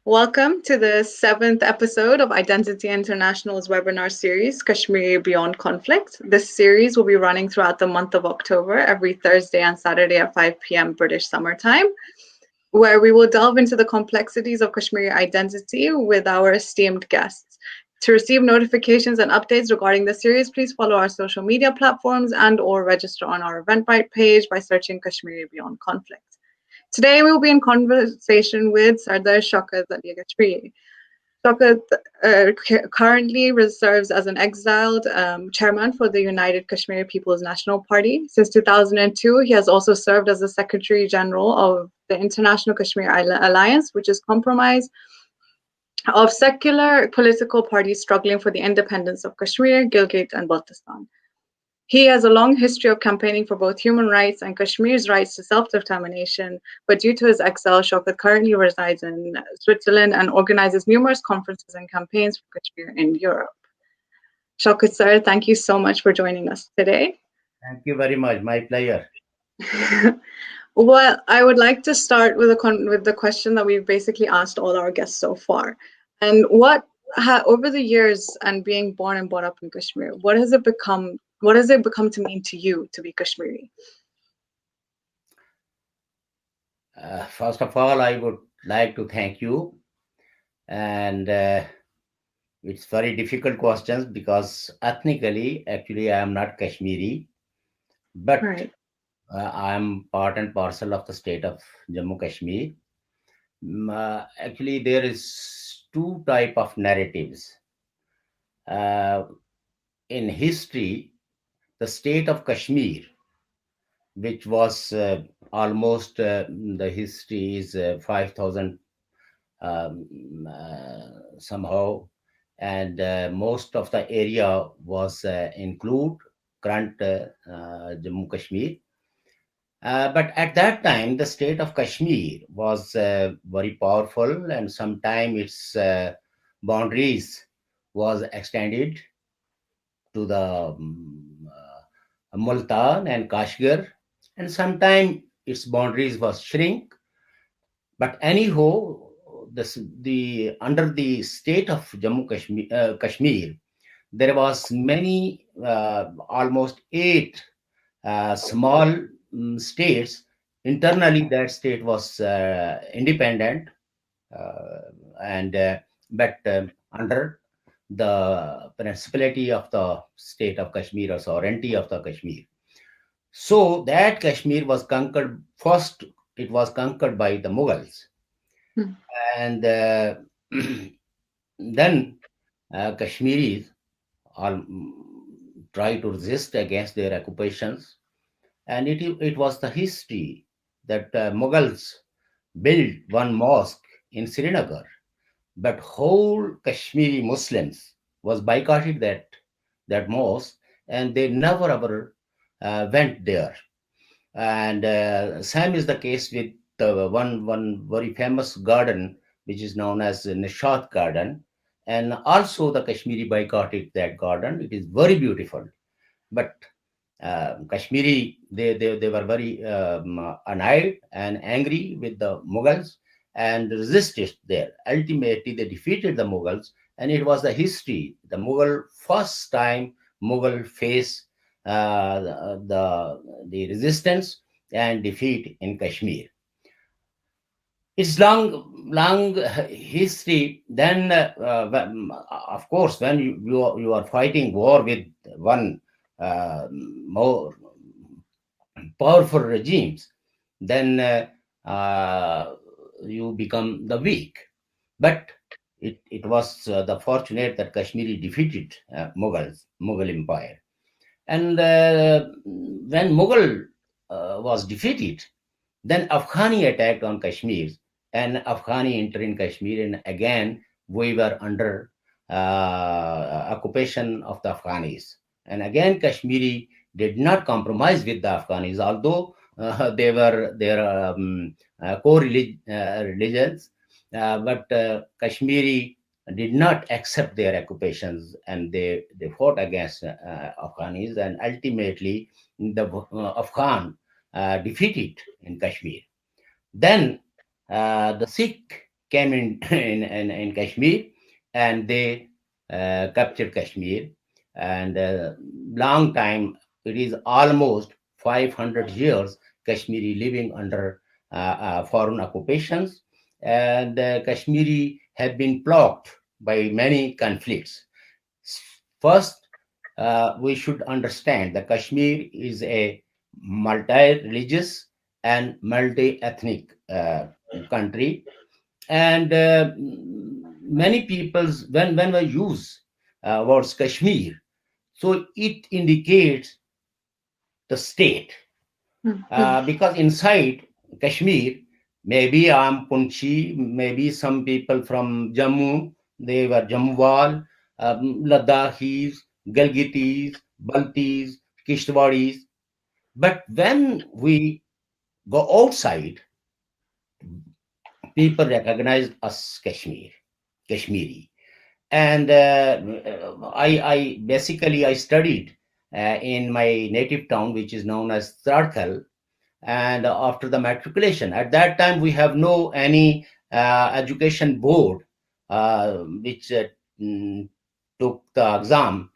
Welcome to the seventh episode of Identity International's webinar series, Kashmiri Beyond Conflict. This series will be running throughout the month of October, every Thursday and Saturday at 5 p.m. British Summer Time, where we will delve into the complexities of Kashmiri identity with our esteemed guests. To receive notifications and updates regarding the series, please follow our social media platforms and/or register on our Eventbrite page by searching Kashmiri Beyond Conflict. Today, we will be in conversation with Sardar Shaukat Ali Kashmiri. Shaukat currently serves as an exiled chairman for the United Kashmir People's National Party. Since 2002, he has also served as the Secretary General of the International Kashmir Alliance, which is comprised of secular political parties struggling for the independence of Kashmir, Gilgit, and Baltistan. He has a long history of campaigning for both human rights and Kashmir's rights to self-determination, but due to his exile, Shaukat currently resides in Switzerland and organizes numerous conferences and campaigns for Kashmir in Europe. Shaukat sir, thank you so much for joining us today. Thank you very much. My pleasure. Well, I would like to start with the question that we've basically asked all our guests so far. And over the years and being born and brought up in Kashmir, what has it become to mean to you to be Kashmiri? First of all, I would like to thank you. And it's very difficult questions because ethnically, actually, I am not Kashmiri, but Right. I am part and parcel of the state of Jammu Kashmir. Actually, there is two type of narratives. In history, the state of Kashmir, which was almost the history is 5,000 somehow, and most of the area was include current Jammu Kashmir. But at that time, the state of Kashmir was very powerful, and sometime its boundaries was extended to the Multan and Kashgar, and sometime its boundaries was shrink. But anyhow, the under the state of Jammu Kashmir, there was many almost 8 small states. Internally, that state was independent, and but under the principality of the state of Kashmir or sovereignty of the Kashmir. So that Kashmir was conquered first. It was conquered by the Mughals, and then Kashmiris all try to resist against their occupations, and it was the history that Mughals built one mosque in Srinagar, but whole Kashmiri Muslims was boycotted that mosque, and they never ever went there. And same is the case with one very famous garden which is known as Nishat Garden, and also the Kashmiri boycotted that garden. It is very beautiful, but Kashmiri they were very annoyed and angry with the Mughals and resisted there. Ultimately, they defeated the Mughals, and it was the history. The Mughal first time Mughal face the resistance and defeat in Kashmir. It's long history. Then, of course, when you are fighting war with one more powerful regimes, then you become the weak. But it was the fortunate that Kashmiri defeated Mughal Empire. And when Mughal was defeated, then Afghani attacked on Kashmir, and Afghani entered in Kashmir, and again we were under occupation of the Afghanis. And again, Kashmiri did not compromise with the Afghanis, although they were their co-religions, but Kashmiri did not accept their occupations, and they fought against Afghanis, and ultimately the Afghan defeated in Kashmir. Then the Sikh came in in Kashmir, and they captured Kashmir. And long time, it is almost 500 years Kashmiri living under foreign occupations, and Kashmiri have been plagued by many conflicts. First, we should understand that Kashmir is a multi-religious and multi-ethnic country, and many peoples, when we use words Kashmir, so it indicates the state, because inside Kashmir, maybe I'm Punchi, maybe some people from Jammu, they were Jammuwal, Ladakhis, Gilgitis, Baltis, Kishtwaris. But when we go outside, people recognize us Kashmiri. And I basically I studied in my native town, which is known as Sardar. And after the matriculation, at that time we have no any education board which took the exam.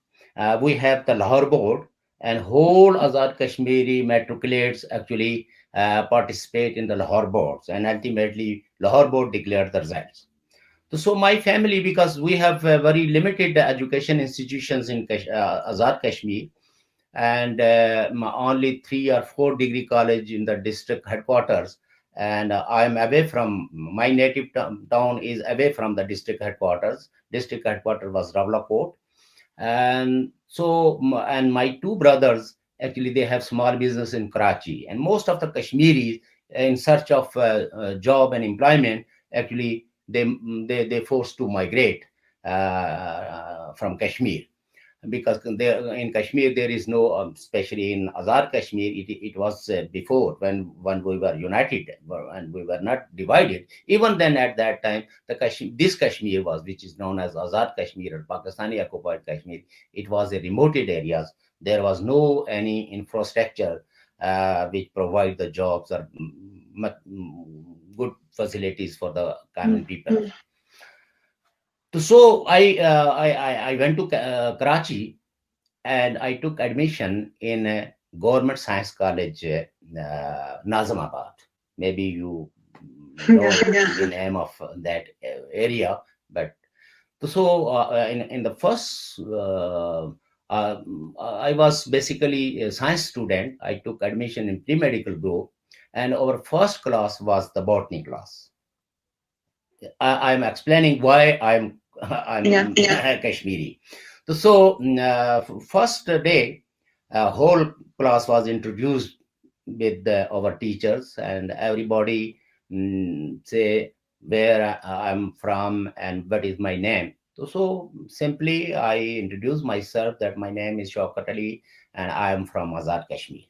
We have the Lahore board, and whole Azad Kashmiri matriculates actually participate in the Lahore boards, and ultimately Lahore board declared the results. So my family, because we have very limited education institutions in Azad Kashmir, and only 3 or 4 degree college in the district headquarters, and I am away from my native town is away from the district headquarters. District headquarters was Rawalakot. And so and my two brothers, actually they have small business in Karachi, and most of the Kashmiris in search of job and employment, actually they forced to migrate from Kashmir, because there in Kashmir there is no, especially in Azad Kashmir, it was before, when we were united and we were not divided. Even then, at that time, this Kashmir was, which is known as Azad Kashmir or Pakistani occupied Kashmir, it was a remoted areas. There was no any infrastructure which provide the jobs or good facilities for the common people. So I went to Karachi, and I took admission in a government science college, Nazamabad. Maybe you know the name of that area. But so in the first, I was basically a science student. I took admission in pre-medical group, and our first class was the botany class. I'm explaining why I'm Kashmiri. So first day, whole class was introduced with our teachers, and everybody say where I'm from and what is my name. So simply I introduced myself that my name is Shaukat Ali and I am from Azad Kashmir.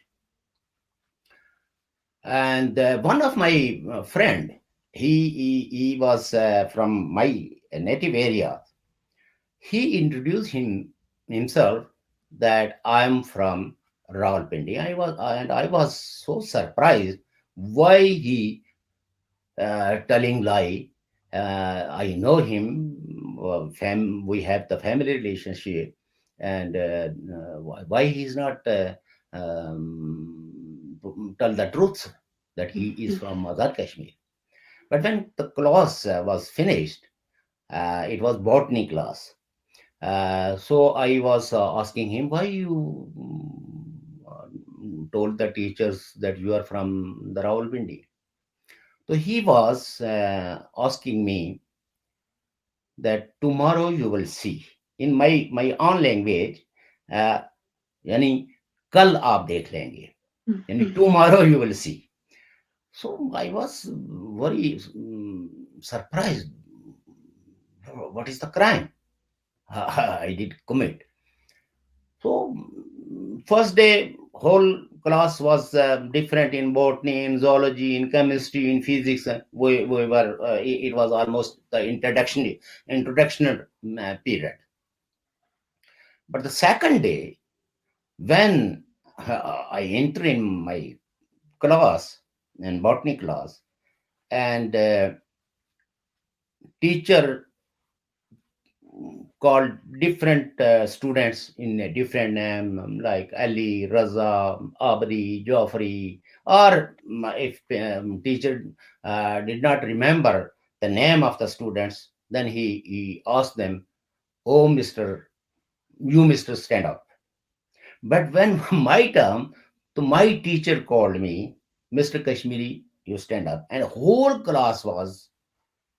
And one of my friend, he was from my native area. He introduced himself that I'm from Rawalpindi. I was so surprised why he telling lie. I know him. We have the family relationship, and why he's not tell the truth that he is from Azad Kashmir. But when the class was finished, it was botany class. So I was asking him, why you told the teachers that you are from the Rawalpindi? So he was asking me that tomorrow you will see. In my own language, uh, यानी कल आप देख लेंगे, यानी tomorrow you will see. So I was very surprised. What is the crime I did commit? So first day, whole class was different in botany, in zoology, in chemistry, in physics. We were. It was almost the introduction period. But the second day, when I enter in my class, in botany class, and teacher called different students in a different name, like Ali, Raza, Abdi, Joffrey, or if teacher did not remember the name of the students, then he asked them, "Oh, Mister, you Mister, stand up." But when my term, to my teacher called me, "Mister Kashmiri, you stand up," and the whole class was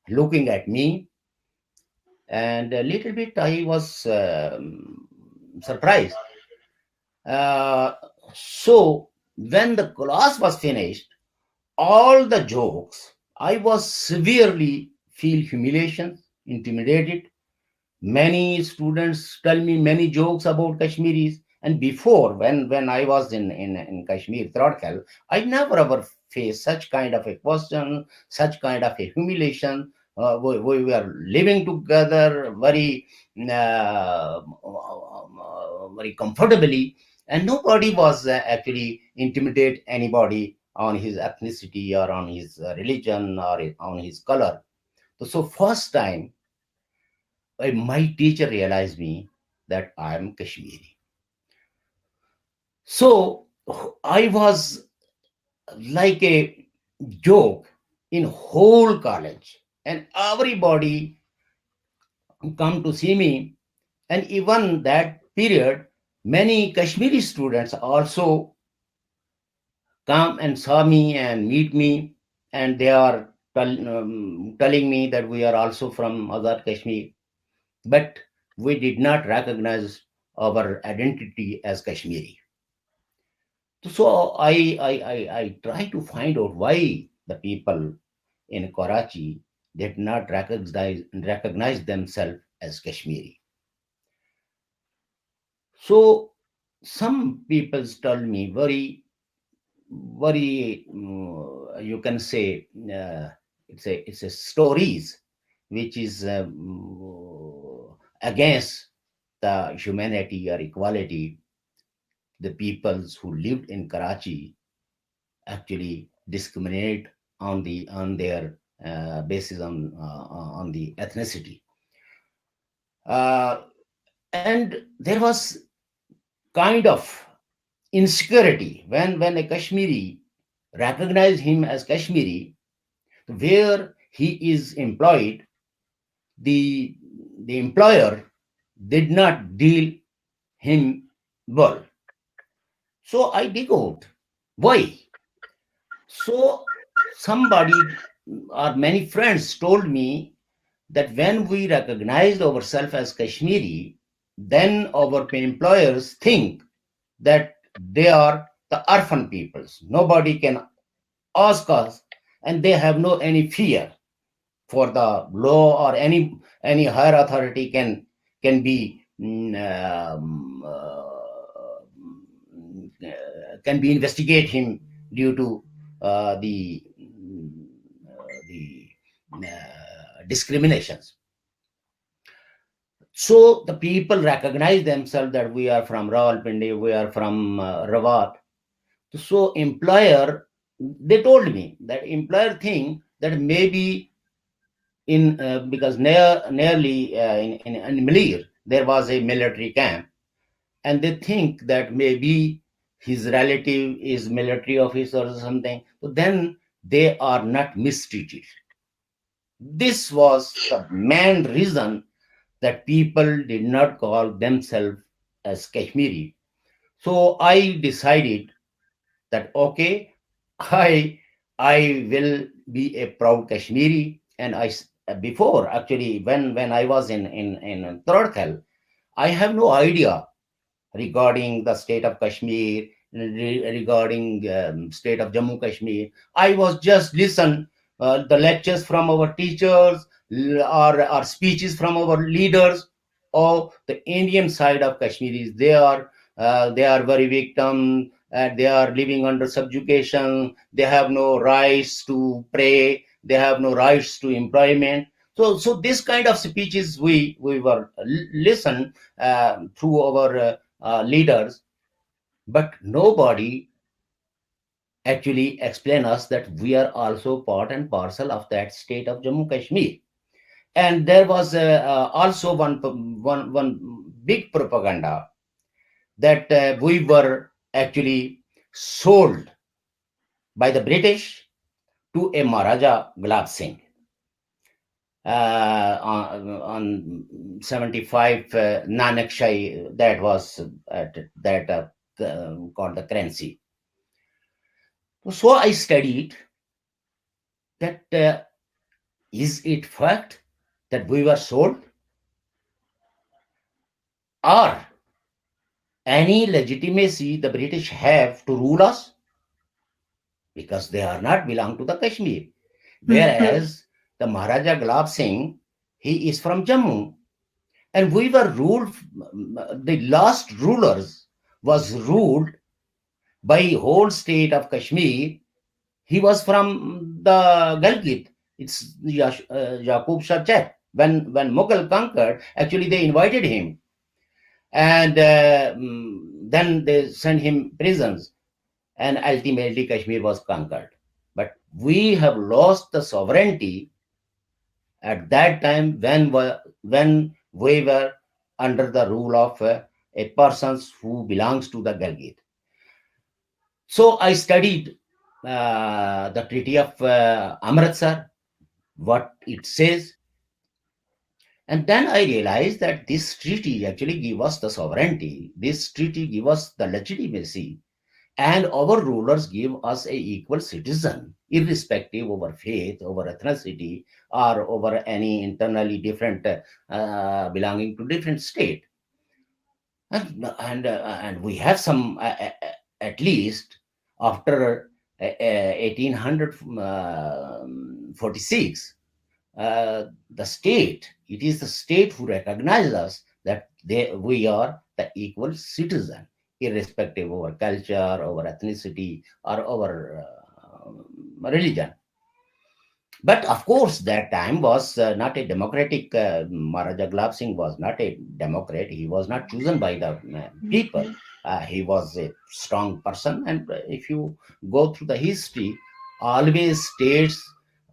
looking at me, and a little bit I was surprised. Uh, so when the class was finished, all the jokes, I was severely feel humiliation, intimidated. Many students tell me many jokes about Kashmiris. And before, when I was in Kashmir, Throtkal, I never ever faced such kind of a question, such kind of a humiliation. We were living together very comfortably, and nobody was actually intimidate anybody on his ethnicity or on his religion or on his color. So first time my teacher realized me that I am Kashmiri. So I was like a joke in whole college, and everybody come to see me. And even that period, many Kashmiri students also come and saw me and meet me, and they are telling me that we are also from Azad Kashmir, but we did not recognize our identity as Kashmiri. So I try to find out why the people in Karachi did not recognize themselves as Kashmiri. So some people told me very you can say it's a stories which is against the humanity or equality. The peoples who lived in Karachi actually discriminate on their basis on the ethnicity, uh, and there was kind of insecurity when a Kashmiri recognized him as Kashmiri, where he is employed. The the employer did not deal him well. So I dig out why. So somebody or many friends told me that when we recognize ourselves as Kashmiri, then our employers think that they are the orphan peoples. Nobody can ask us, and they have no any fear for the law, or any higher authority can be can be investigate him due to the discriminations. So the people recognize themselves that we are from Rawalpindi, we are from Rawat. So employer, they told me that employer think that maybe in because nearly in Malir there was a military camp, and they think that maybe his relative is military officer or something. So then they are not mistreated. This was the main reason that people did not call themselves as Kashmiri. So I decided that okay, I I will be a proud Kashmiri. And before actually when I was in Third, I have no idea regarding the state of Kashmir, regarding state of Jammu Kashmir. I was just listen the lectures from our teachers, or speeches from our leaders. Or the Indian side of Kashmiris, they are very victim. They are living under subjugation. They have no rights to pray. They have no rights to employment. So this kind of speeches we were listen through our leaders, but nobody actually explain us that we are also part and parcel of that state of Jammu Kashmir. And there was also one big propaganda that we were actually sold by the British to a Maharaja Gulab Singh on 75 Nanak Shai, that was that called the currency. So I studied that is it fact that we were sold, or any legitimacy the British have to rule us, because they are not belong to the Kashmir. Whereas the Maharaja Gulab Singh, he is from Jammu, and we were ruled. The last rulers was ruled by whole state of Kashmir. He was from the Gilgit. It's Yaqub Shah Chet. When Mughal conquered, actually they invited him, and then they sent him prisons, and ultimately Kashmir was conquered. But we have lost the sovereignty at that time when we were under the rule of a person who belongs to the Gilgit. So I studied the Treaty of Amritsar, what it says, and then I realized that this treaty actually gave us the sovereignty. This treaty gave us the legitimacy, and our rulers give us a equal citizen, irrespective of our faith, over ethnicity, or over any internally different belonging to different state. And we have some at least after 1846, the state, it is the state who recognizes us that we are the equal citizen, irrespective of our culture, our ethnicity, or our religion. But of course, that time was not a democratic. Maharaja Gulab Singh was not a democrat. He was not chosen by the people. He was a strong person. And if you go through the history, always states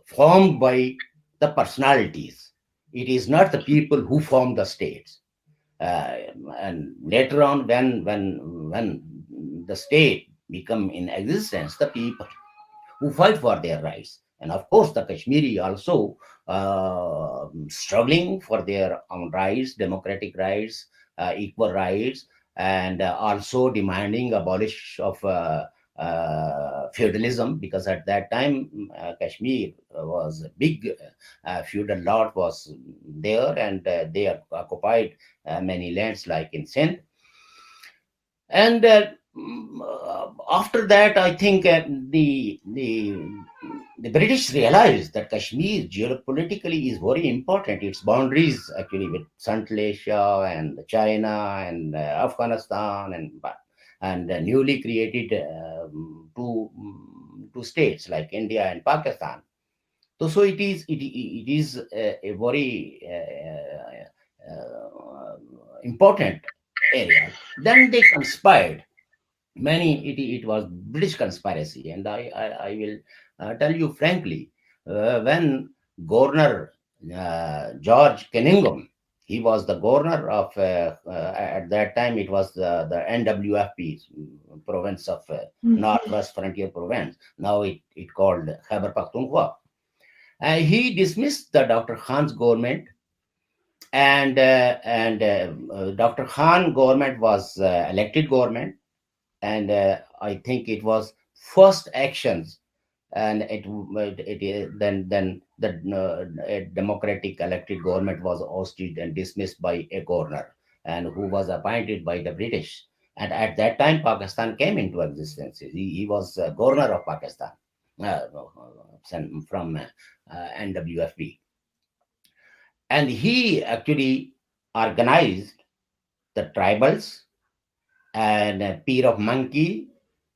formed by the personalities. It is not the people who form the states. Uh, and later on, when the state become in existence, the people who fight for their rights. And of course, the Kashmiri also struggling for their own rights, democratic rights, equal rights, and also demanding abolish of feudalism, because at that time Kashmir was a big feudal lord was there, and they occupied many lands like in Sindh. And after that, I think the British realized that Kashmir geopolitically is very important. Its boundaries actually with Central Asia and China and Afghanistan and newly created two states like India and Pakistan. So it is a very important area. Then they conspired many. It was British conspiracy, and I will tell you frankly, when Governor George Cunningham, he was the governor of at that time it was the NWFP province of Northwest Frontier Province. Now it called Khyber Pakhtunkhwa. He dismissed the Dr. Khan's government, and Dr. Khan government was elected government, and I think it was first actions, and then the a democratic elected government was ousted and dismissed by a governor, and who was appointed by the British. And at that time, Pakistan came into existence. He was governor of Pakistan uh, from NWFB, and he actually organized the tribals and Peer of Monkey,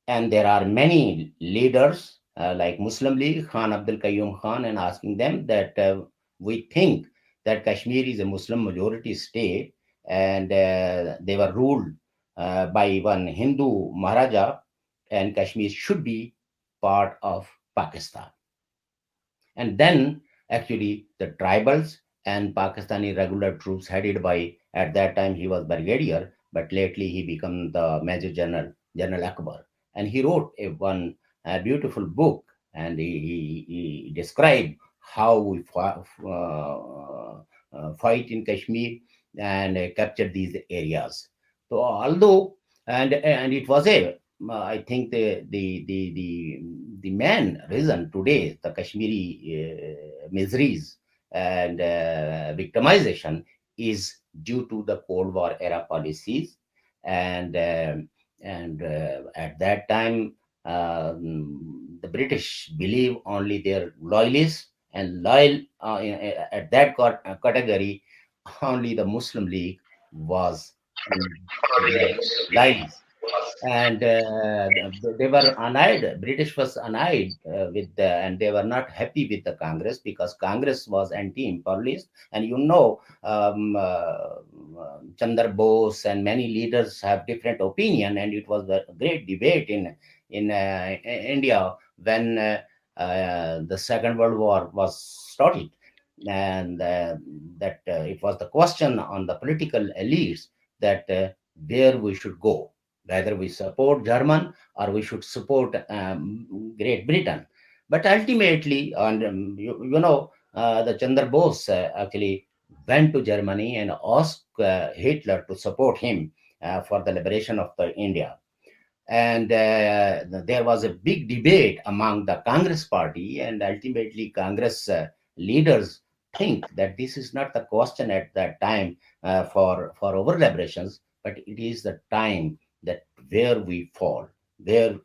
and there are many leaders like Muslim League, Khan Abdul Qayyum Khan, and asking them that we think that Kashmir is a Muslim majority state, and they were ruled by one Hindu Maharaja, and Kashmir should be part of Pakistan. And then actually the tribals and Pakistani regular troops headed by, at that time he was brigadier, but lately he became the Major General, General Akbar. And he wrote a beautiful book, and he described how we fight in Kashmir and capture these areas. So although, and it was a, I think the main reason today the Kashmiri miseries and victimization is due to the Cold War era policies, and at that time the British believe only their loyalists, and loyal at that category only the Muslim League was in their lives. And they were annoyed. British was annoyed with the, and they were not happy with the Congress, because Congress was anti-imperialist. And Chandra Bose and many leaders have different opinion, and it was a great debate in India when the Second World War was started, and it was the question on the political elites that where we should go, whether we support German or we should support Great Britain. But ultimately, and the Chandra Bose actually went to Germany and asked Hitler to support him for the liberation of the India. And there was a big debate among the Congress party, and ultimately Congress leaders think that this is not the question at that time for our liberations, but it is the time that where we fall, where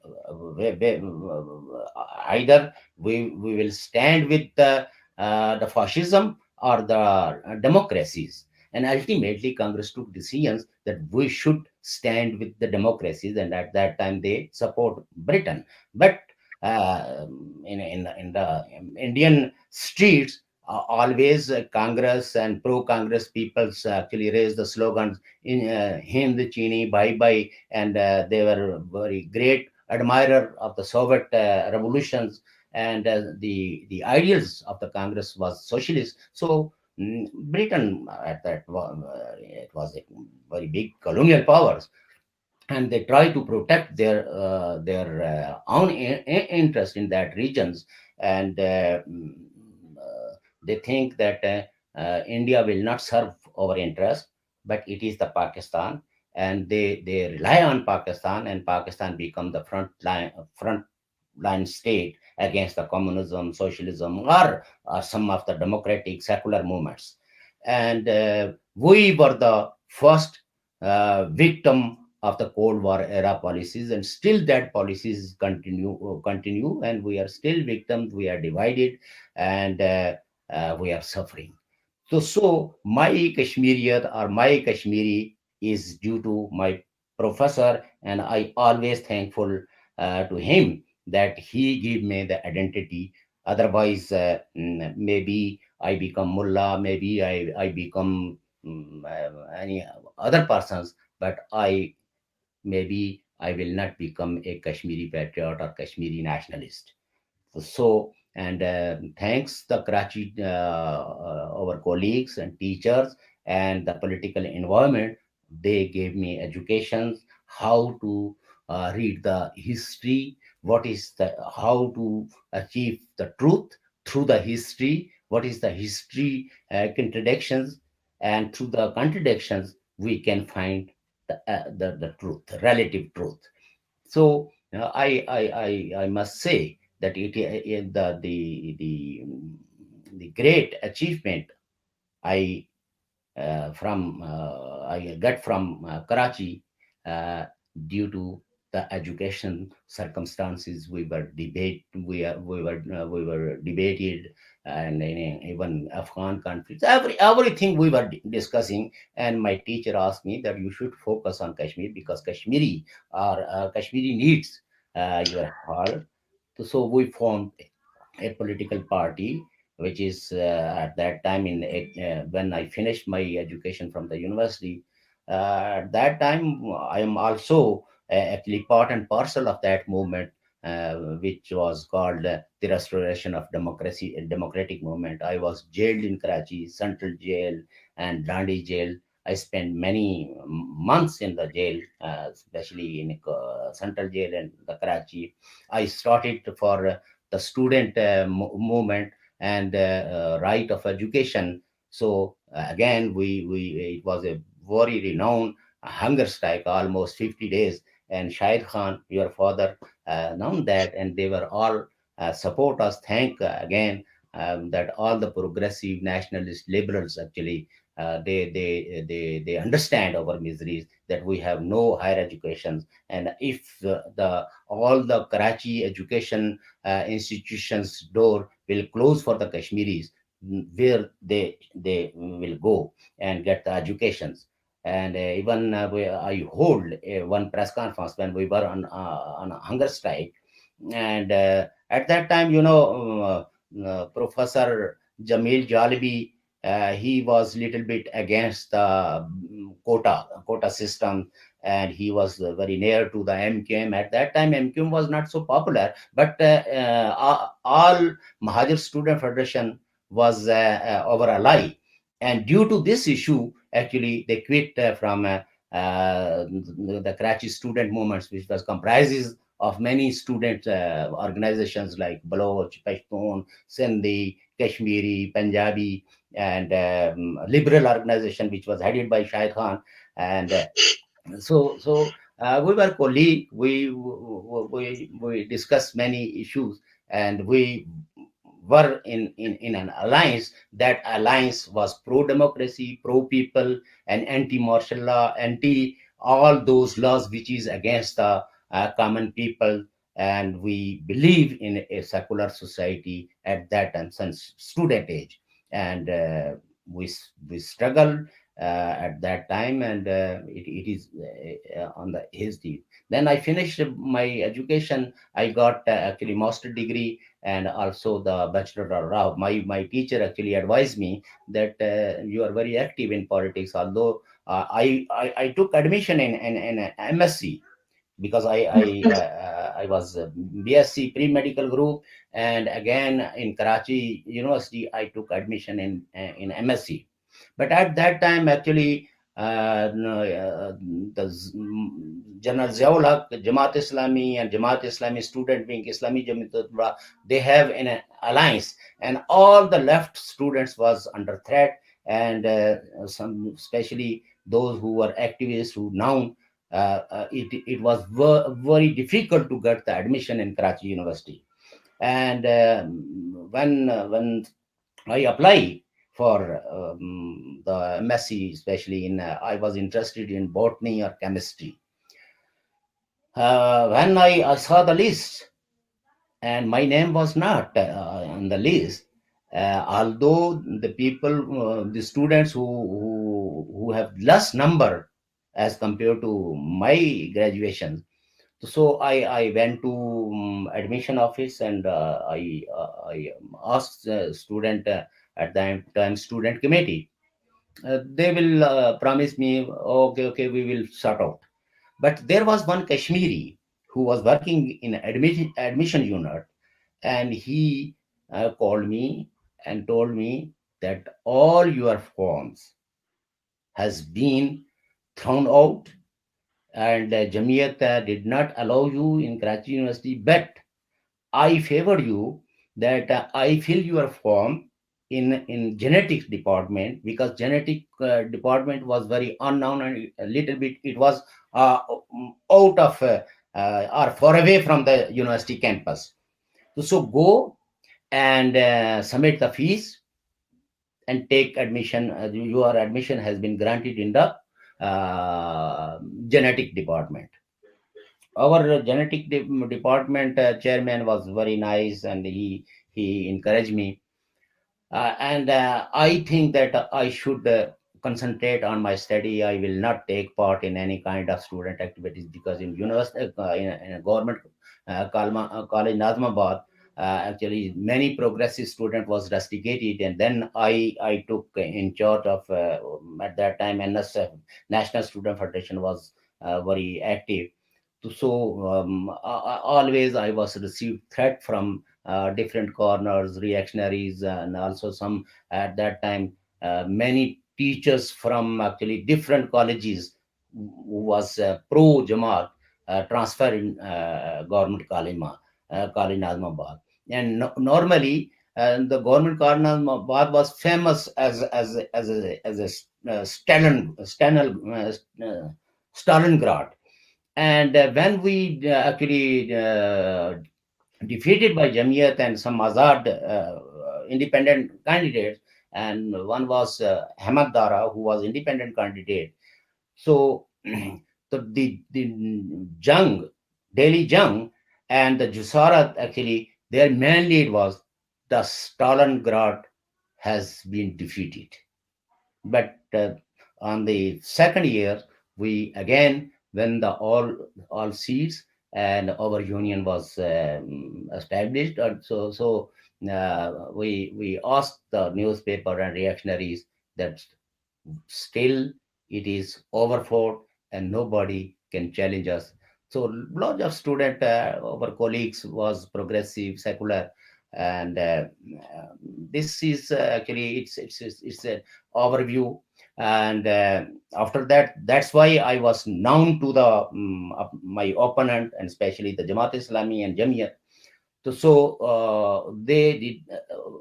either we will stand with the fascism or the democracies. And ultimately Congress took decisions that we should stand with the democracies, and at that time they support Britain. But in the Indian streets, always Congress and pro-Congress peoples actually raised the slogans in Hind Chini bye bye, and they were very great admirer of the Soviet revolutions, and the ideals of the Congress was socialist. So Britain at that it was a very big colonial powers, and they try to protect their own interest in that regions, and they think that India will not serve our interest, but it is the Pakistan, and they rely on Pakistan, and Pakistan become the front line state against the communism, socialism, or some of the democratic secular movements. And we were the first victim of the Cold War era policies, and still that policies continue, and we are still victims. We are divided, and we are suffering. So my Kashmiriyat or my Kashmiri is due to my professor, and I always thankful to him that he give me the identity. Otherwise, maybe I become mullah, maybe I become any other persons, but maybe I will not become a Kashmiri patriot or Kashmiri nationalist. So, and thanks the Karachi, our colleagues and teachers and the political environment, they gave me education, how to read the history, what is the, how to achieve the truth through the history, what is the history contradictions, and through the contradictions we can find the truth, relative truth. So I must say that the great achievement I I got from Karachi uh, due to the education circumstances. We were debated, and even Afghan conflicts, everything we were discussing. And my teacher asked me that you should focus on Kashmir, because Kashmiri needs your help. So we formed a political party, which is at that time when I finished my education from the university. At that time, I am also actually part and parcel of that movement, which was called the Restoration of Democracy and Democratic Movement. I was jailed in Karachi, Central Jail and Dandi Jail. I spent many months in the jail, especially in Central Jail and the Karachi. I started for the student movement and right of education. So again, we it was a very renowned hunger strike, almost 50 days. And Shahid Khan, your father, known that, and they were all support us. Thank again that all the progressive nationalist liberals actually they understand our miseries, that we have no higher education, and if the all the Karachi education institutions door will close for the Kashmiris, where they will go and get the educations. And even I hold one press conference when we were on a hunger strike, and at that time, Professor Jamil Jalibi, he was little bit against the quota system, and he was very near to the MQM. At that time, MQM was not so popular, but all Mahajar Student Federation was our ally. And due to this issue, actually, they quit from the Karachi student movements, which was comprises of many student organizations like Baloch, Pashtun, Sindhi, Kashmiri, Punjabi, and liberal organization, which was headed by Shahid Khan. And we were colleagues. We discussed many issues, and we were in an alliance. That alliance was pro-democracy, pro-people, and anti-martial law, anti all those laws which is against the common people. And we believe in a secular society at that time, since student age. And we struggled at that time, and it is on the his deed. Then I finished my education. I got actually master degree and also the Bachelor of Law. My teacher actually advised me that you are very active in politics, although I took admission in MSc, because I was BSc pre-medical group, and again in Karachi University I took admission in MSc. But at that time, actually, no, the General Ziaul Haq, Jamaat Islami, and Jamaat Islami student wing, Islami Jamaat, they have an alliance, and all the left students was under threat, and some, especially those who were activists who now it was very difficult to get the admission in Karachi University. And when I applied for the MSc, especially in I was interested in botany or chemistry. When I saw the list, and my name was not on the list, although the people, the students who have less number as compared to my graduation. So I went to admission office, and I asked the student at the time student committee. They will promise me, okay, we will sort out. But there was one Kashmiri who was working in admission unit, and he called me and told me that all your forms has been thrown out, and Jamiyat did not allow you in Karachi University, but I favor you that I fill your form in genetics department, because genetic department was very unknown, and a little bit it was out of or far away from the university campus. So go and submit the fees and take admission. Your admission has been granted in the genetic department. Our genetic department chairman was very nice, and he encouraged me. And I think that I should concentrate on my study. I will not take part in any kind of student activities, because in university, in a government college Nazmabad, actually many progressive student was rusticated, and then I took in charge of at that time NSF, National Student Federation was very active. Always I was received threat from different corners, reactionaries, and also some at that time many teachers from actually different colleges who was pro Jamaat transfer in government College Nazmabad. And normally the government College Nazmabad was famous as a Stalingrad. And when we actually defeated by Jamiyat and some Azad independent candidates, and one was Hamad Dara, who was independent candidate. So the Jung, Delhi Jung, and the Jusarat actually, their main lead was the Stalingrad has been defeated. But on the second year, we again when the all seats and our union was established, and we asked the newspaper and reactionaries that still it is overfought and nobody can challenge us. So lot of student, our colleagues was progressive, secular, and this is actually it's an overview. And after that, that's why I was known to the my opponent, and especially the Jamaat Islami and Jamia. So they did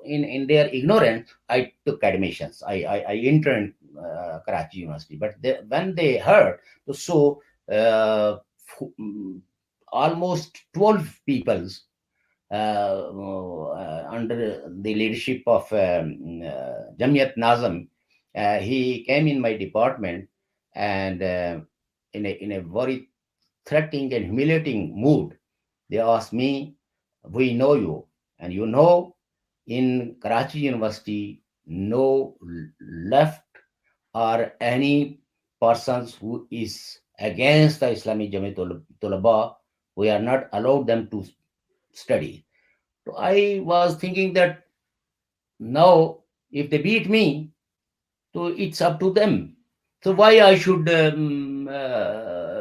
in their ignorance. I took admissions. I interned Karachi University, but when they heard, so uh, almost 12 peoples under the leadership of Jamiyat Nazam, he came in my department, and in a very threatening and humiliating mood, they asked me, "We know you, and you know, in Karachi University, no left or any persons who is against the Islamic Jamiat Tulaba, we are not allowed them to study." So I was thinking that now, if they beat me, so it's up to them. So why I should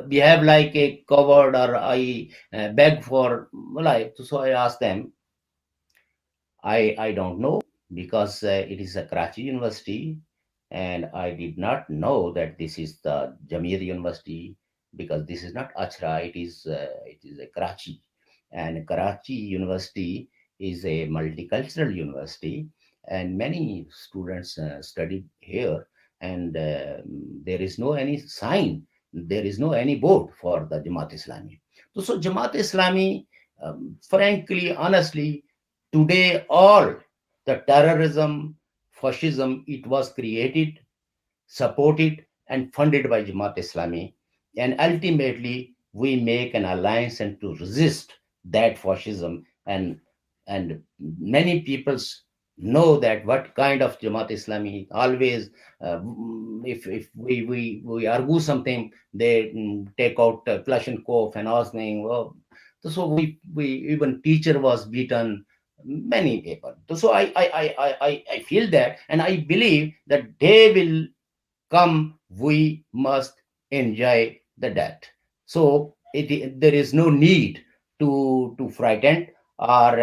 behave like a coward, or I beg for life? So I asked them, I don't know, because it is a Karachi University, and I did not know that this is the Jamir University, because this is not Achra, it is a Karachi, and Karachi University is a multicultural university, and many students studied here, and there is no any sign, there is no any board for the Jamaat Islami. So Jamaat Islami, frankly, honestly, today, all the terrorism, fascism, it was created, supported, and funded by Jamaat Islami. And ultimately, we make an alliance and to resist that fascism. And many peoples know that what kind of Jamaat Islami always, if we argue something, they take out Kalashnikov and asking, well, so we even teacher was beaten, many people. So I feel that, and I believe that they will come, we must enjoy the death. So there is no need to frighten or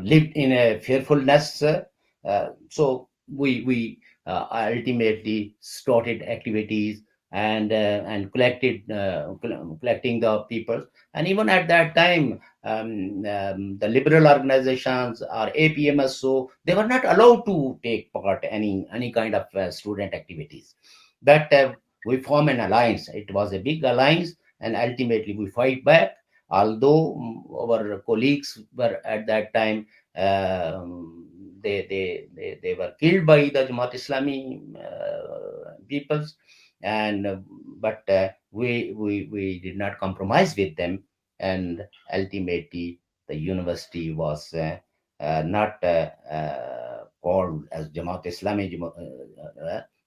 live in a fearfulness. So we ultimately started activities, and collecting the people. And even at that time, the liberal organizations or APMS, so they were not allowed to take part any kind of student activities. But we form an alliance. It was a big alliance, and ultimately we fight back. Although our colleagues were at that time, they were killed by the Jamaat Islami peoples, and but we did not compromise with them, and ultimately the university was not called as Jamaat Islami,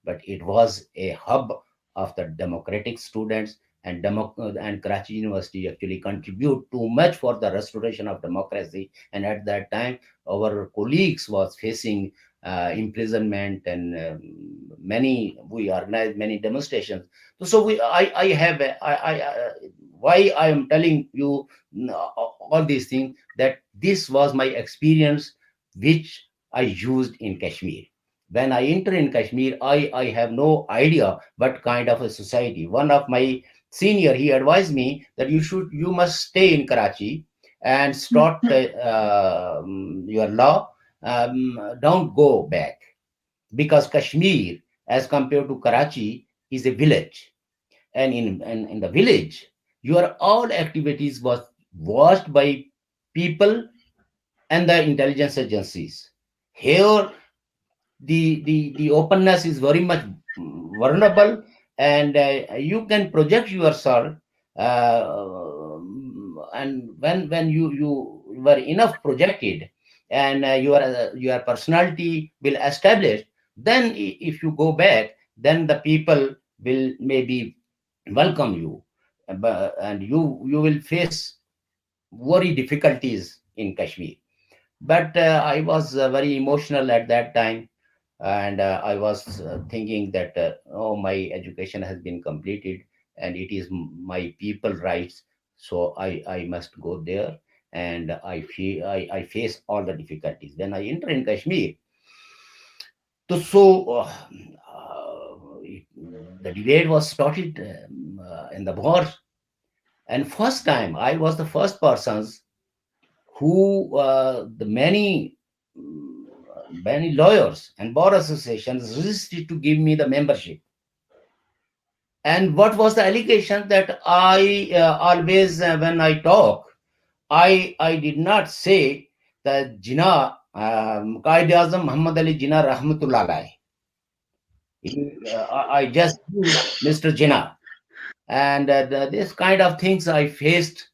but it was a hub of the democratic students, and Karachi University actually contribute too much for the restoration of democracy. And at that time, our colleagues was facing imprisonment, and we organized many demonstrations. So I have why I am telling you all these things, that this was my experience which I used in Kashmir. When I enter in Kashmir, I have no idea what kind of a society. One of my senior, he advised me that you must stay in Karachi and start your law. Don't go back, because Kashmir, as compared to Karachi, is a village, and in the village, your all activities was watched by people and the intelligence agencies. Here, the openness is very much vulnerable, and you can project yourself, and when you were enough projected, and your personality will establish, then if you go back, then the people will maybe welcome you. And you will face very difficulties in Kashmir. But I was very emotional at that time, and I was thinking that my education has been completed, and it is my people rights, so I must go there. And I face all the difficulties when I enter in Kashmir. So the debate was started in the war, and first time I was the first persons who the many lawyers and bar associations resisted to give me the membership. And what was the allegation? That I always, when I talk, I did not say that Jinnah, Qaid Azam Muhammad Ali Jinnah Rahmatullah Alayhi. I just use Mr. Jinnah. And this kind of things I faced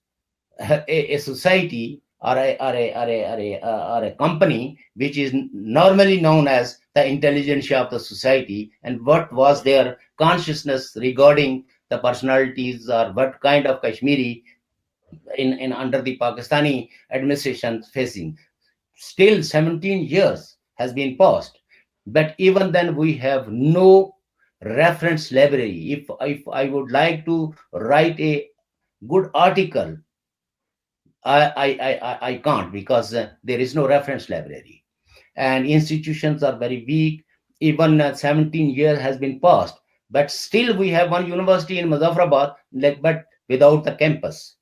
a society, or a company which is normally known as the intelligentsia of the society, and what was their consciousness regarding the personalities, or what kind of Kashmiri in under the Pakistani administration facing. Still 17 years has been passed, but even then we have no reference library. If I would like to write a good article, I can't, because there is no reference library, and institutions are very weak. Even 17 years has been passed, but still we have one university in Muzaffarabad, like, but without the campus,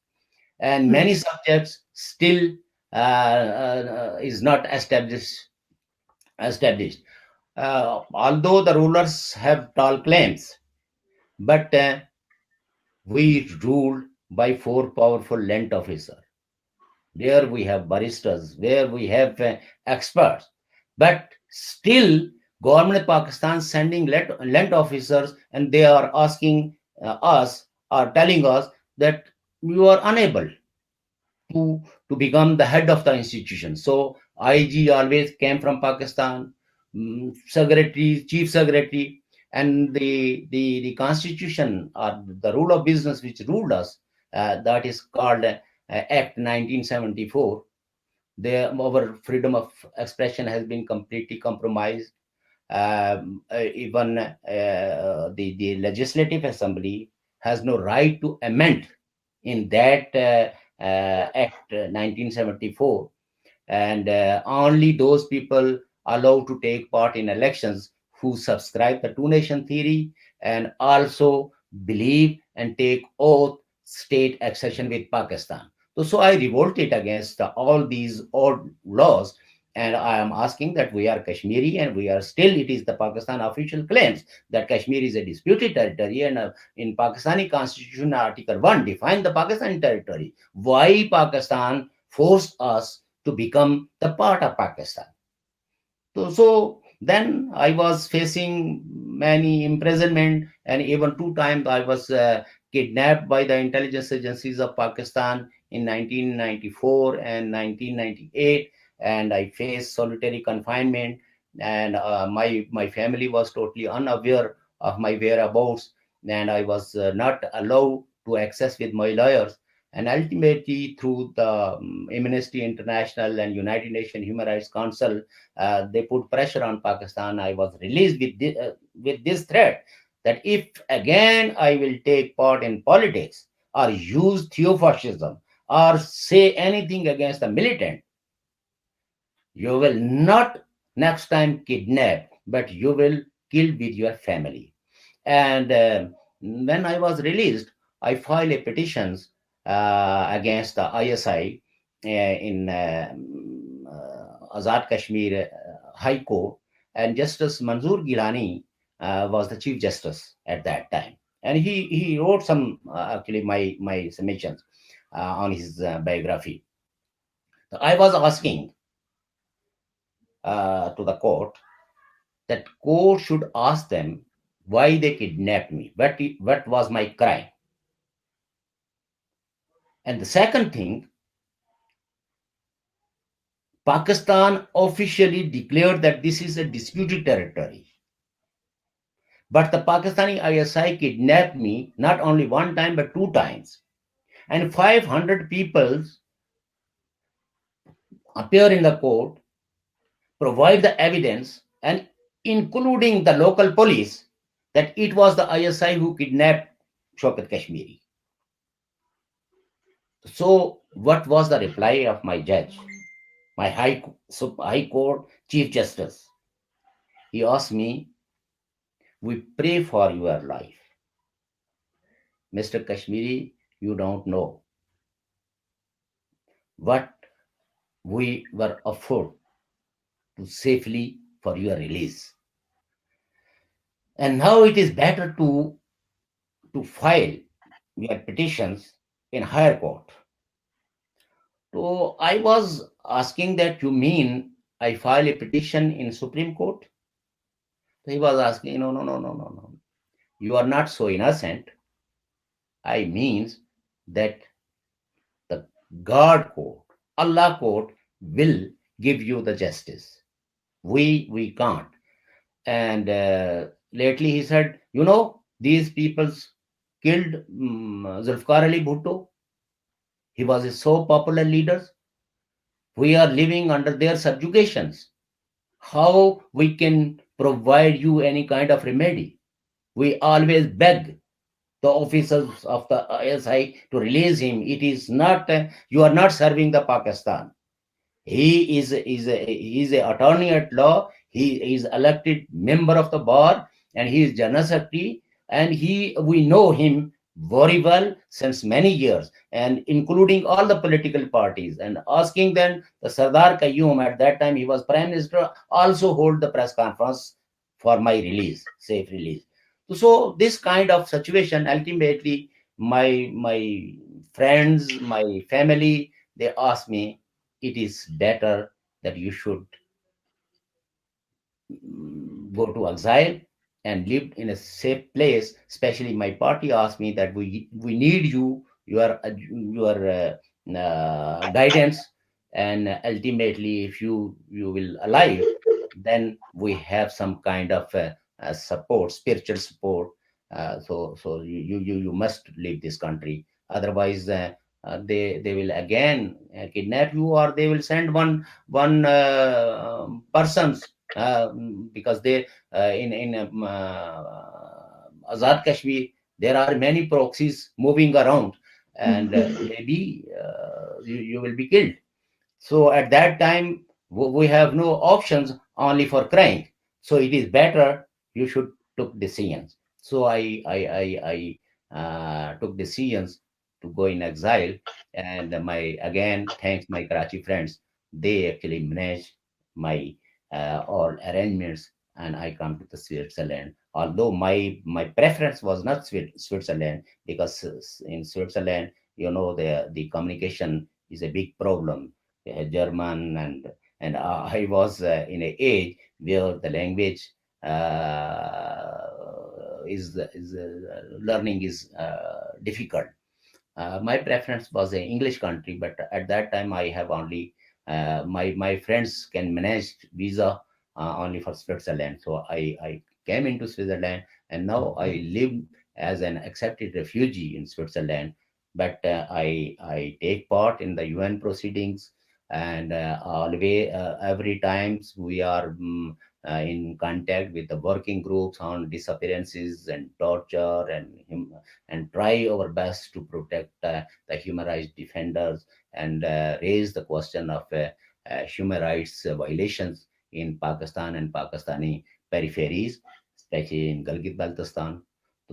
and many subjects still is not established. Although the rulers have tall claims, but we ruled by four powerful land officers. Where we have baristas, where we have experts, but still government of Pakistan sending land officers, and they are asking us, or telling us, that you are unable to become the head of the institution. So IG always came from Pakistan, secretary, chief secretary, and the constitution, or the rule of business which ruled us, that is called Act 1974. Our freedom of expression has been completely compromised. Even the legislative assembly has no right to amend in that Act 1974, and only those people allowed to take part in elections who subscribe the two nation theory, and also believe and take oath state accession with Pakistan. So I revolted against all these old laws, and I am asking that we are Kashmiri, and we are still, it is the Pakistan official claims that Kashmir is a disputed territory, and in Pakistani constitution, Article 1 define the Pakistani territory. Why Pakistan forced us to become the part of Pakistan? So then I was facing many imprisonment, and even two times I was kidnapped by the intelligence agencies of Pakistan in 1994 and 1998, and I faced solitary confinement, and my family was totally unaware of my whereabouts, and I was not allowed to access with my lawyers. And ultimately, through the Amnesty International and United Nations Human Rights Council, they put pressure on Pakistan. I was released with this threat, that if again I will take part in politics, or use theofascism or say anything against the militant, you will not next time kidnap, but you will kill with your family. And when I was released, I filed a petitions against the ISI in Azad Kashmir High Court, and Justice Manzoor Gilani was the Chief Justice at that time, and he wrote some actually my submissions on his biography. So I was asking to the court that court should ask them why they kidnapped me, what was my crime. And the second thing, Pakistan officially declared that this is a disputed territory. But the Pakistani ISI kidnapped me not only one time but two times. And 500 people appear in the court, provide the evidence, and including the local police, that it was the ISI who kidnapped Shaukat Kashmiri. So, what was the reply of my judge, my High Court Chief Justice? He asked me, "We pray for your life. Mr. Kashmiri, you don't know what we were afford to safely for your release. And now it is better to file your petitions in higher court." So I was asking that, you mean I file a petition in Supreme Court? So he was asking, no, no, no, no, no, no. You are not so innocent. I means that the God court, Allah court will give you the justice. We can't. And lately he said, these peoples killed Zulfikar Ali Bhutto. He was a so popular leader. We are living under their subjugations. How we can provide you any kind of remedy? We always beg the officers of the ISI to release him. It is not, you are not serving the Pakistan. He is a attorney at law. He is elected member of the bar, and he is general secretary. And we know him very well since many years, and including all the political parties. And asking then the Sardar Qayyum, at that time he was prime minister, also hold the press conference for my release, safe release. So this kind of situation, ultimately, my friends, my family, they ask me, it is better that you should go to exile and live in a safe place. Especially my party asked me that we need your guidance, and ultimately, if you will alive, then we have some kind of support, spiritual support. So you must leave this country. Otherwise, they will again kidnap you, or they will send one persons, because they in Azad Kashmir there are many proxies moving around, and maybe you will be killed. So at that time, we have no options only for crying. So it is better you should took decisions. So I took decisions to go in exile, and my again thanks my Karachi friends. They actually managed my all arrangements, and I come to the Switzerland. Although my preference was not Switzerland, because in Switzerland, the communication is a big problem. German, and I was in an age where the language is learning is difficult. My preference was an English country, but at that time I have only my friends can manage visa only for Switzerland. So I came into Switzerland, and now I live as an accepted refugee in Switzerland. But I take part in the UN proceedings. and always every times we are in contact with the working groups on disappearances and torture, and try our best to protect the human rights defenders, and raise the question of human rights violations in Pakistan and Pakistani peripheries, especially in Gilgit Baltistan.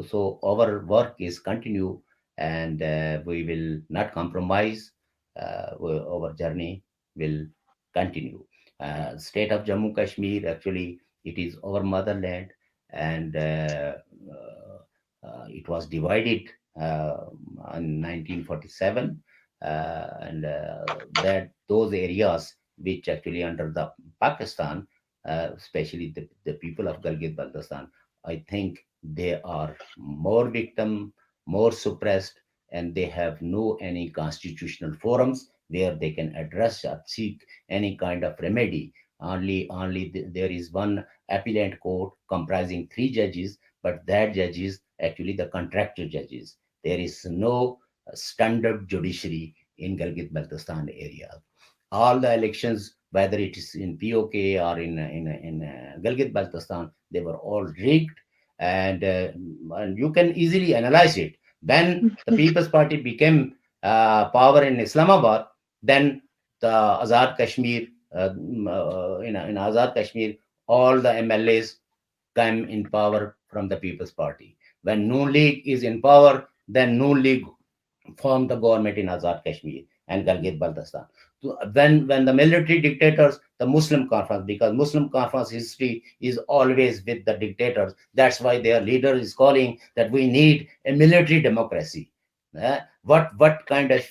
So our work is continue, and we will not compromise. Our journey will continue. State of Jammu Kashmir, actually, it is our motherland, and it was divided in 1947, and that those areas which actually under the Pakistan, especially the people of Gilgit Baltistan, I think they are more victim, more suppressed, and they have no any constitutional forums where they can address or seek any kind of remedy. Only there is one appellate court comprising three judges, but that judges actually the contractor judges. There is no standard judiciary in Gilgit Baltistan area. All the elections, whether it is in POK or in Gilgit Baltistan, they were all rigged, and you can easily analyze it. When the People's Party became power in Islamabad, then the Azad Kashmir, in Azad Kashmir, all the MLAs come in power from the People's Party. When Noon League is in power, then Noon League formed the government in Azad Kashmir and Gilgit Baltistan. So when the military dictators, the Muslim Conference, because Muslim Conference history is always with the dictators. That's why their leader is calling that we need a military democracy. What kind of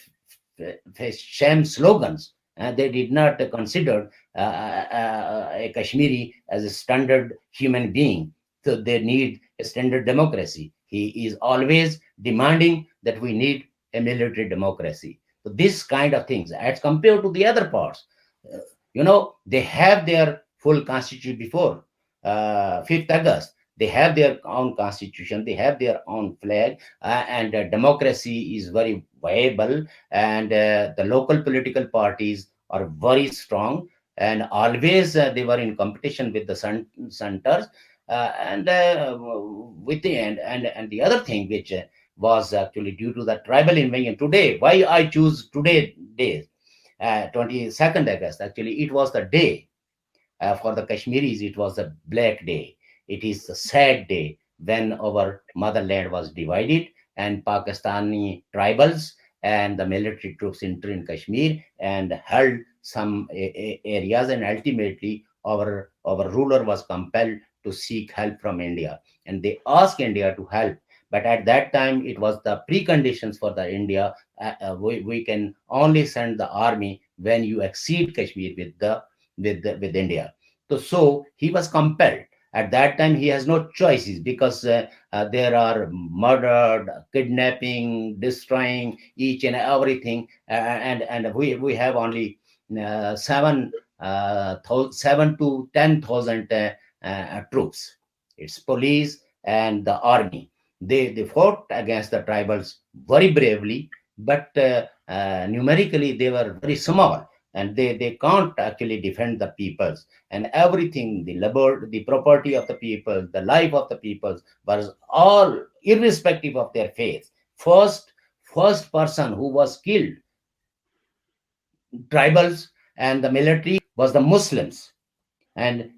sham slogans? They did not consider a Kashmiri as a standard human being. So they need a standard democracy. He is always demanding that we need a military democracy. So this kind of things, as compared to the other parts, uh, they have their full constitution before 5th August. They have their own constitution, they have their own flag, and democracy is very viable, and the local political parties are very strong, and always they were in competition with the centers, and with the and the other thing which was actually due to the tribal invasion. Today, why I choose today day, 22nd August, actually it was the day for the Kashmiris, it was a black day. It is a sad day when our motherland was divided, and Pakistani tribals and the military troops entered in Kashmir and held some areas, and ultimately our ruler was compelled to seek help from India, and they asked India to help. But at that time, it was the preconditions for the India. We can only send the army when you exceed Kashmir with India. So he was compelled. At that time, he has no choices, because there are murdered, kidnapping, destroying each and everything, and we have only 7 to 10,000 troops. It's police and the army. They fought against the tribals very bravely, but numerically they were very small, and they can't actually defend the peoples, and everything, the labor, the property of the people, the life of the peoples, was all irrespective of their faith. First person who was killed, tribals and the military, was the Muslims, and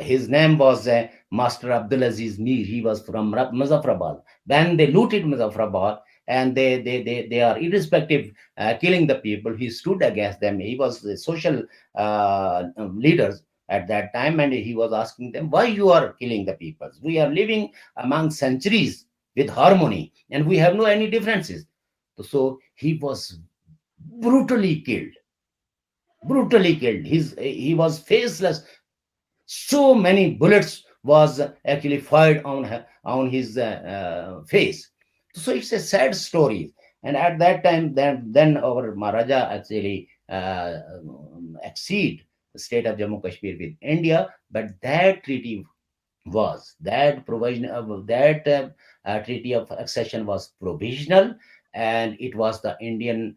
his name was Master Abdulaziz Mir. He was from Muzaffarabad. Then they looted Muzaffarabad, and they are irrespective killing the people. He stood against them. He was the social leaders at that time, and he was asking them, why you are killing the people? We are living among centuries with harmony, and we have no any differences. So he was brutally killed, brutally killed. He was faceless. So many bullets was actually fired on his face. So it's a sad story. And at that time, then our Maharaja actually exceed the state of Jammu Kashmir with India, but that treaty was that provision of that treaty of accession was provisional, and it was the Indian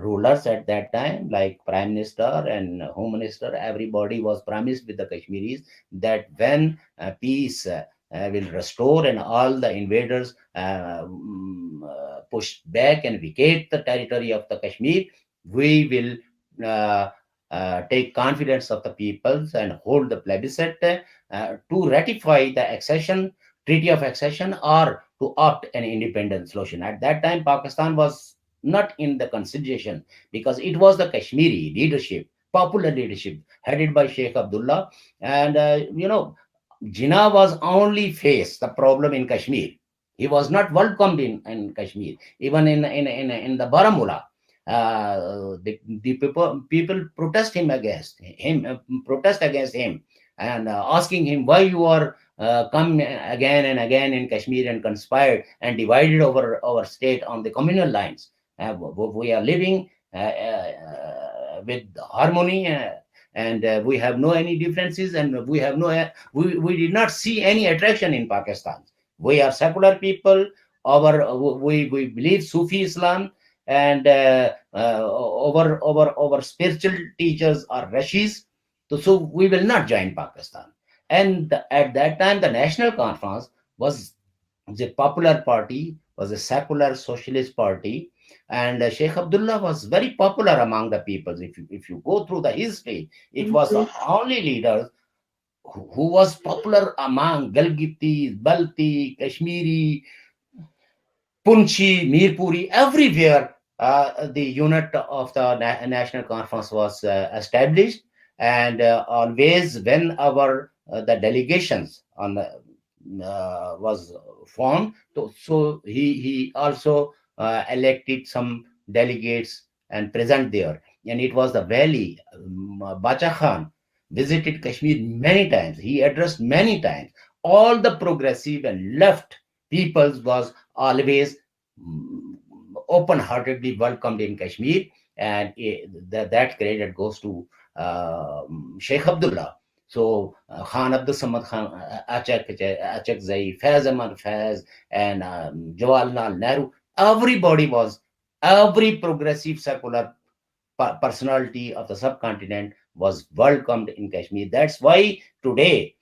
rulers at that time, like Prime Minister and Home Minister. Everybody was promised with the Kashmiris that when peace will restore and all the invaders push back and vacate the territory of the Kashmir, we will take confidence of the peoples and hold the plebiscite to ratify the accession treaty of accession or to opt an independent solution. At that time, Pakistan was not in the consideration because it was the Kashmiri leadership, popular leadership, headed by Sheikh Abdullah. And, Jinnah was only faced the problem in Kashmir. He was not welcomed in Kashmir, even in the Baramulla. The people protest him against him, protest against him, and asking him why you are come again and again in Kashmir and conspired and divided over our state on the communal lines. We are living with harmony, and we have no any differences, and we have no we did not see any attraction in Pakistan. We are secular people. We believe Sufi Islam, and our spiritual teachers are Rashis. So we will not join Pakistan. And at that time, the National Conference was the popular party, was a secular socialist party, and Sheikh Abdullah was very popular among the people. If you go through the history, it was the Mhm. only leader who was popular among Gilgiti, Balti, Kashmiri, Punchi, Mirpuri, everywhere. The unit of the national conference was established, and always when our the delegations on was formed, so he also elected some delegates and present there. And it was the valley. Bacha Khan visited Kashmir many times. He addressed many times. All the progressive and left peoples was always mm, open-heartedly welcomed in Kashmir, and that credit goes to Sheikh Abdullah. So Khan Abdul Samad Khan, Achak Zai, Faiz Ahmad Faiz, and Jawaharlal Nehru, everybody was, every progressive secular personality of the subcontinent was welcomed in Kashmir. That's why today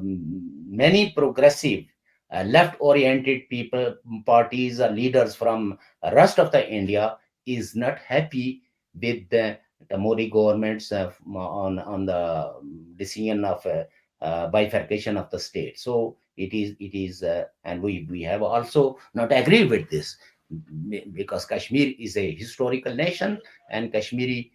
many progressive, left-oriented people, parties, or leaders from rest of the India is not happy with the Modi government's on the decision of bifurcation of the state. So it is, and we have also not agreed with this, because Kashmir is a historical nation, and Kashmir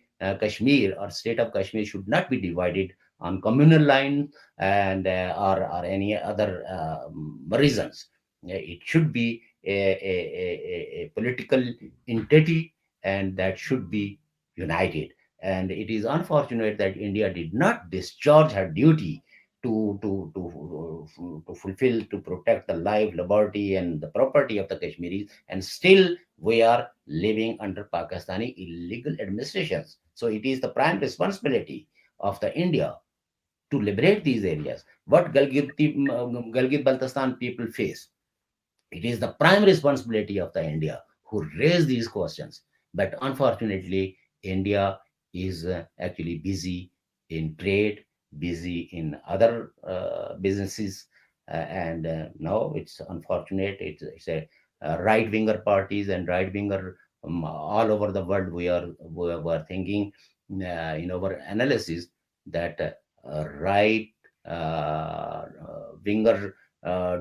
or state of Kashmir should not be divided on communal line and or any other reasons. It should be a political entity, and that should be united. And it is unfortunate that India did not discharge her duty to fulfill, to protect the life, liberty, and the property of the Kashmiris, and still we are living under Pakistani illegal administrations. So it is the prime responsibility of the India to liberate these areas. What Gilgit Baltistan people face, it is the prime responsibility of the India who raise these questions. But unfortunately, India is actually busy in trade, busy in other businesses, and now it's unfortunate. It's a right winger parties and right winger all over the world. We are thinking in our analysis that right winger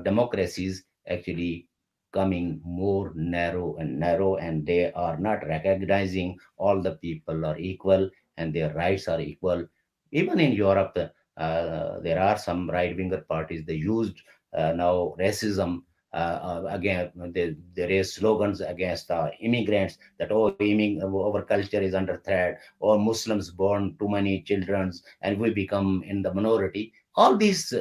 democracies actually coming more narrow and narrow, and they are not recognizing all the people are equal and their rights are equal. Even in Europe, there are some right winger parties. They used now racism. Again, there is slogans against immigrants that, oh, our culture is under threat, or Muslims born too many children and we become in the minority. All these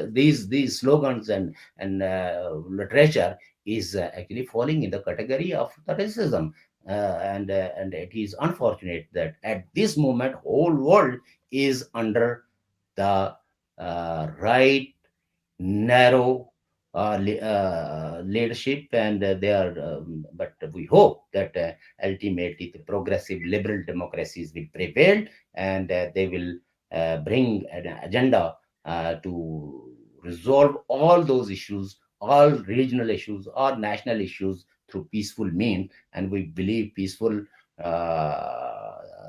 slogans and literature is actually falling in the category of the racism. And it is unfortunate that at this moment whole world is under the right narrow leadership, and they are. But we hope that ultimately the progressive liberal democracies will prevail, and they will bring an agenda to resolve all those issues, all regional issues, or national issues through peaceful means. And we believe peaceful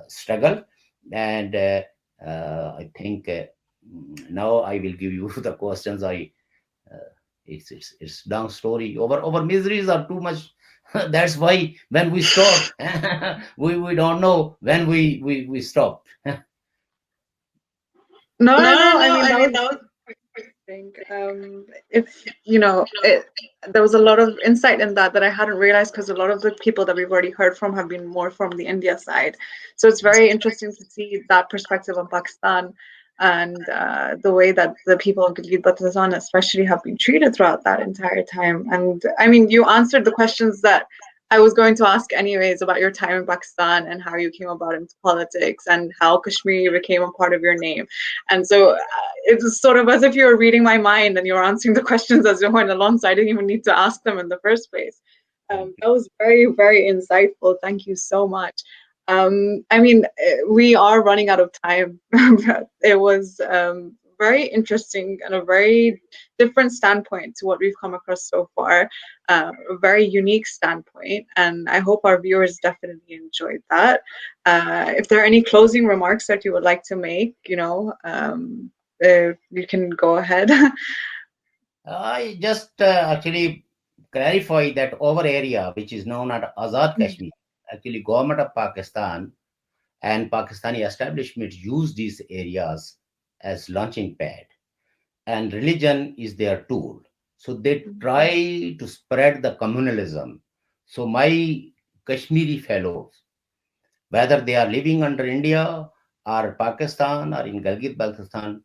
struggle. And I think now I will give you the questions. Uh, it's long story. Our miseries are too much. That's why when we stop, we don't know when we stop. No, No, no, no. no, I no. mean, I that mean, was that was interesting. If there was a lot of insight in that I hadn't realized, because a lot of the people that we've already heard from have been more from the India side. So it's very interesting to see that perspective on Pakistan, and the way that the people of Gilgit Baltistan especially have been treated throughout that entire time. And I mean, you answered the questions that I was going to ask anyways about your time in Pakistan and how you came about into politics and how Kashmiri became a part of your name. And so it was sort of as if you were reading my mind and you were answering the questions as you went along. So I didn't even need to ask them in the first place. Thank you. That was very, very insightful. Thank you so much. I mean, we are running out of time. It was very interesting and a very different standpoint to what we've come across so far. A very unique standpoint, and I hope our viewers definitely enjoyed that. If there are any closing remarks that you would like to make, you can go ahead. I just actually clarify that our area, which is known as Azad Kashmir, actually government of Pakistan and Pakistani establishments use these areas as launching pad, and religion is their tool. So they try to spread the communalism. So my Kashmiri fellows, whether they are living under India or Pakistan or in Gilgit Baltistan,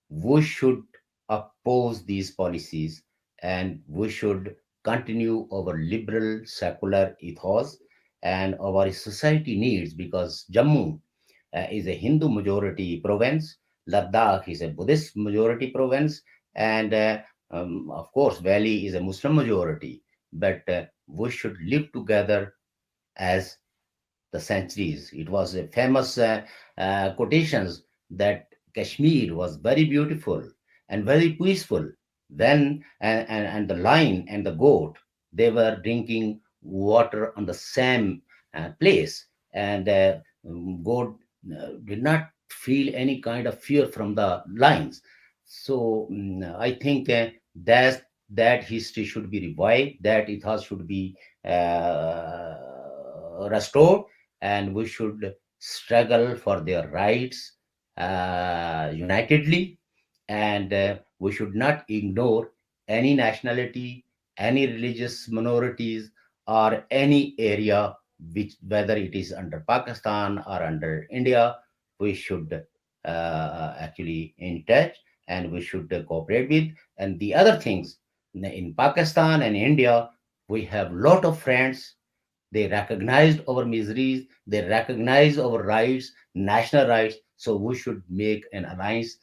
we should oppose these policies, and we should continue our liberal secular ethos and our society needs, because Jammu is a Hindu majority province, Ladakh is a Buddhist majority province, and of course Valley is a Muslim majority. But we should live together as the centuries. It was a famous quotations that Kashmir was very beautiful and very peaceful. Then and the lion and the goat, they were drinking water on the same place, and goat did not feel any kind of fear from the lions. So I think that history should be revived, that ethos should be restored, and we should struggle for their rights unitedly, and we should not ignore any nationality, any religious minorities, or any area, which whether it is under Pakistan or under India. We should actually in touch, and we should cooperate with. And the other things, in Pakistan and India, we have lot of friends. They recognized our miseries, they recognize our rights, national rights. So we should make an alliance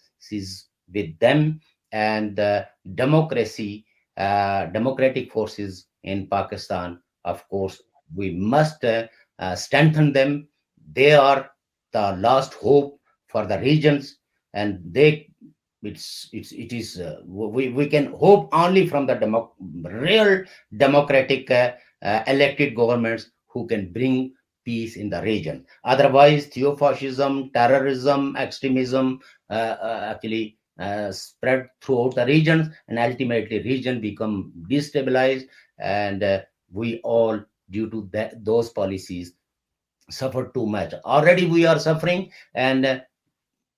with them, and democracy, democratic forces in Pakistan. Of course, we must strengthen them. They are the last hope for the regions, and it is we can hope only from the real democratic elected governments who can bring peace in the region. Otherwise, theofascism, terrorism, extremism actually spread throughout the regions, and ultimately region become destabilized, and we all, due to those policies, suffer too much. Already we are suffering, and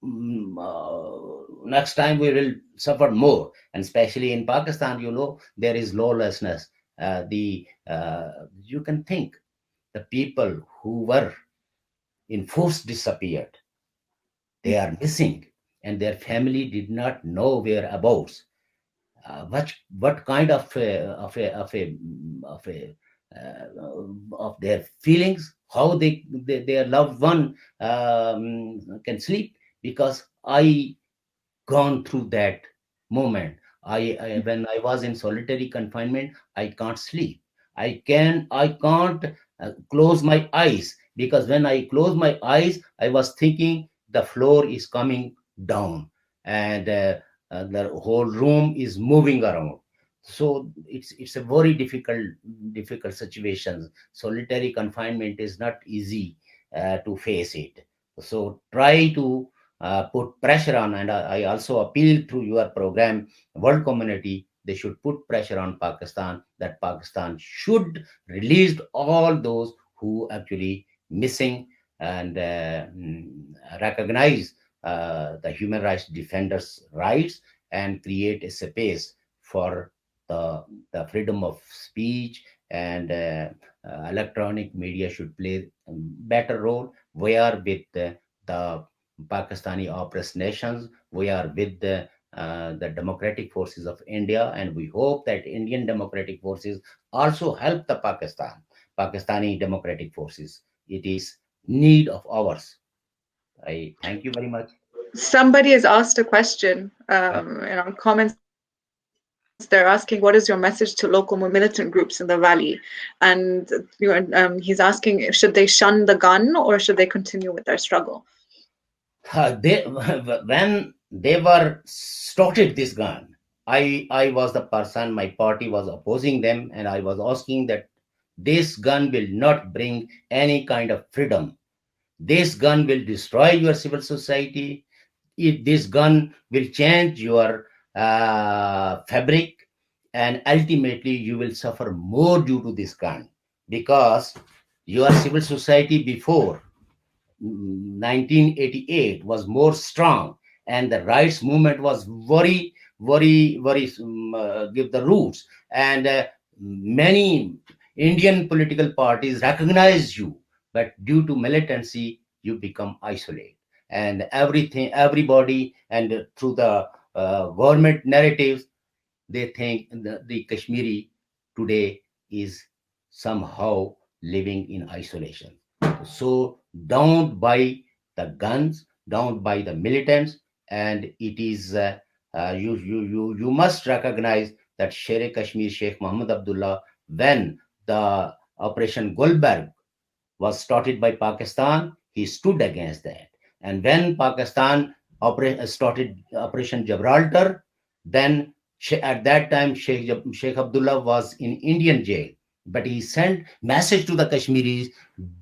next time we will suffer more. And especially in Pakistan, there is lawlessness. The You can think the people who were in force disappeared. They are missing, and their family did not know whereabouts. What kind of their feelings, how their loved one can sleep, because I gone through that moment. When I was in solitary confinement, I can't sleep. I can't close my eyes, because when I close my eyes, I was thinking the floor is coming down, and the whole room is moving around. So it's a very difficult situation. Solitary confinement is not easy to face it. So try to put pressure on, and I also appeal through your program, world community, they should put pressure on Pakistan, that Pakistan should release all those who actually missing, and recognize the human rights defenders' rights, and create a space for the freedom of speech, and electronic media should play a better role. We are with the Pakistani oppressed nations. We are with the democratic forces of India, and we hope that Indian democratic forces also help the Pakistani democratic forces. It is need of ours. I thank you very much. Somebody has asked a question Uh, in our comments. They're asking, what is your message to local militant groups in the valley? And he's asking, should they shun the gun or should they continue with their struggle? they when they were started this gun, I was the person, my party was opposing them, and I was asking that this gun will not bring any kind of freedom. This gun will destroy your civil society. This gun will change your fabric, and ultimately you will suffer more due to this gun, because your civil society before 1988 was more strong, and the rights movement was very give the roots, and many Indian political parties recognize you, but due to militancy you become isolated, and everybody, and through the government narratives, they think the Kashmiri today is somehow living in isolation. So don't buy the guns, don't buy the militants, and it is you must recognize that Sher Kashmir Sheikh Muhammad Abdullah, when the Operation Goldberg was started by Pakistan, he stood against that. And when Pakistan started Operation Gibraltar, then at that time Sheikh Abdullah was in Indian jail, but he sent message to the Kashmiris: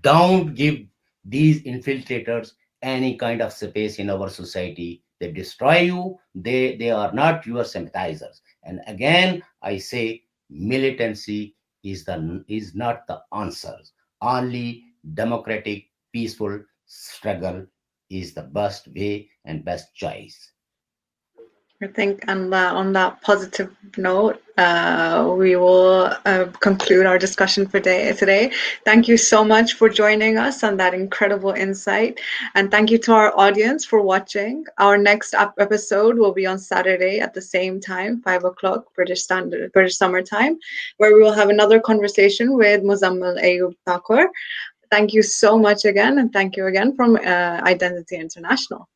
don't give these infiltrators any kind of space in our society. They destroy you. They are not your sympathizers. And again, I say militancy is not the answer. Only democratic, peaceful struggle is the best way and best choice. I think on that positive note, we will conclude our discussion for today. Thank you so much for joining us on that incredible insight. And thank you to our audience for watching. Our next episode will be on Saturday at the same time, 5 o'clock British Summer Time, where we will have another conversation with Muzammil Ayub Thakur. Thank you so much again, and thank you again from Identity International.